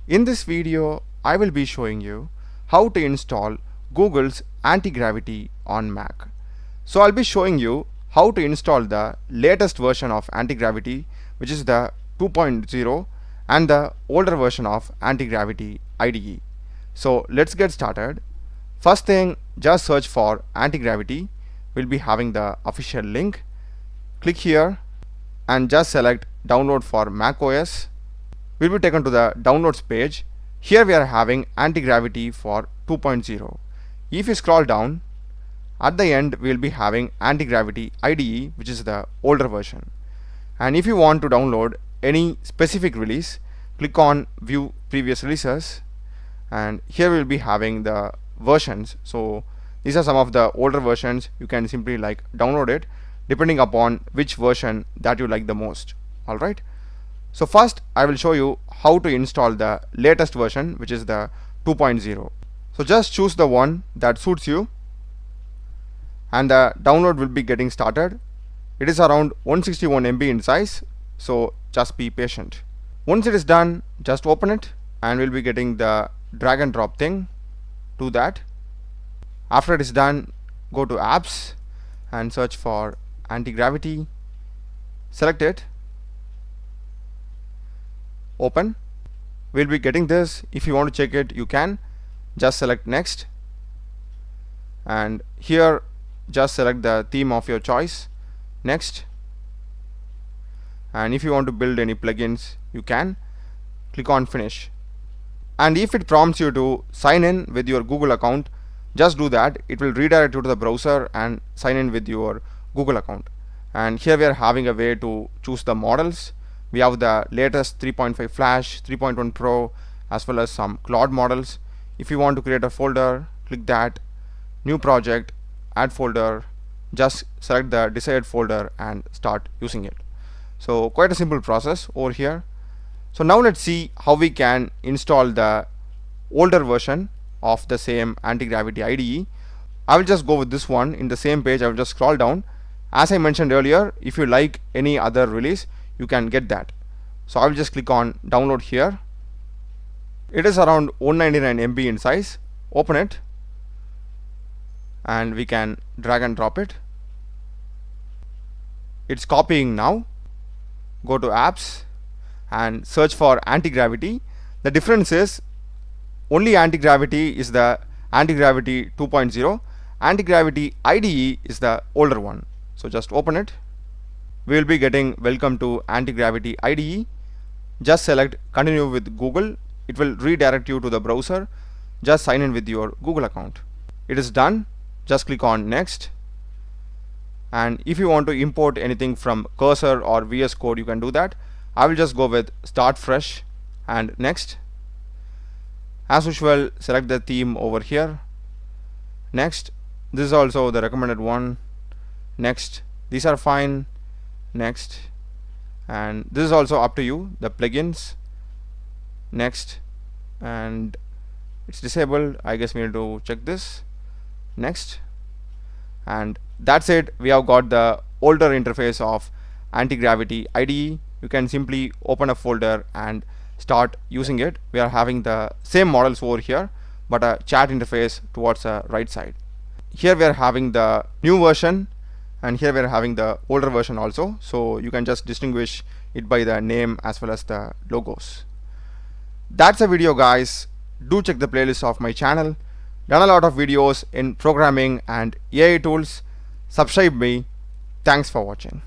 In this video, I will be showing you how to install Google's Antigravity on Mac. So I'll be showing you how to install the latest version of Antigravity, which is the 2.0, and the older version of Antigravity IDE. So let's get started. First thing, just search for Antigravity. We'll be having the official link. Click here and just select download for Mac OS. We'll be taken to the downloads page. Here we are having Antigravity for 2.0. If you scroll down, at the end we will be having Antigravity IDE, which is the older version. And if you want to download any specific release, click on view previous releases, and here we will be having the versions. So these are some of the older versions. You can simply download it depending upon which version that you like the most. Alright, so first I will show you how to install the latest version, which is the 2.0. So just choose the one that suits you and the download will be getting started. It is around 161 MB in size, so just be patient. Once it is done, just open it and we'll be getting the drag and drop thing. Do that. After it is done, go to apps and search for Antigravity. Select it. Open. We'll be getting this. If you want to check it, you can just select next, and here just select the theme of your choice. Next. And if you want to build any plugins, you can click on finish. And if it prompts you to sign in with your Google account, just do that. It will redirect you to the browser and sign in with your Google account. And here we are having a way to choose the models. We have the latest 3.5 Flash, 3.1 Pro, as well as some cloud models. If you want to create a folder, click that, new project, add folder, just select the desired folder and start using it. So quite a simple process over here. So now let's see how we can install the older version of the same Antigravity IDE. I will just go with this one. In the same page, I will just scroll down. As I mentioned earlier, if you like any other release, you can get that. So I will just click on download here. It is around 199 MB in size. Open it and we can drag and drop it. It's copying now. Go to apps and search for Antigravity. The difference is only Antigravity is the Antigravity 2.0. Antigravity IDE is the older one. So just open it. We will be getting welcome to Antigravity IDE. Just select continue with Google. It will redirect you to the browser. Just sign in with your Google account. It is done. Just click on next. And if you want to import anything from Cursor or VS Code, you can do that. I will just go with start fresh and next. As usual, select the theme over here. Next. This is also the recommended one. Next. These are fine. Next. And this is also up to you, the plugins. Next. And it's disabled. I guess we need to check this. Next. And that's it. We have got the older interface of Antigravity IDE. You can simply open a folder and start using it. We are having the same models over here, but a chat interface towards the right side. Here we are having the new version, and here we are having the older version also. So you can just distinguish it by the name as well as the logos. That's a video, guys. Do check the playlist of my channel. Done a lot of videos in programming and AI tools. Subscribe me. Thanks for watching.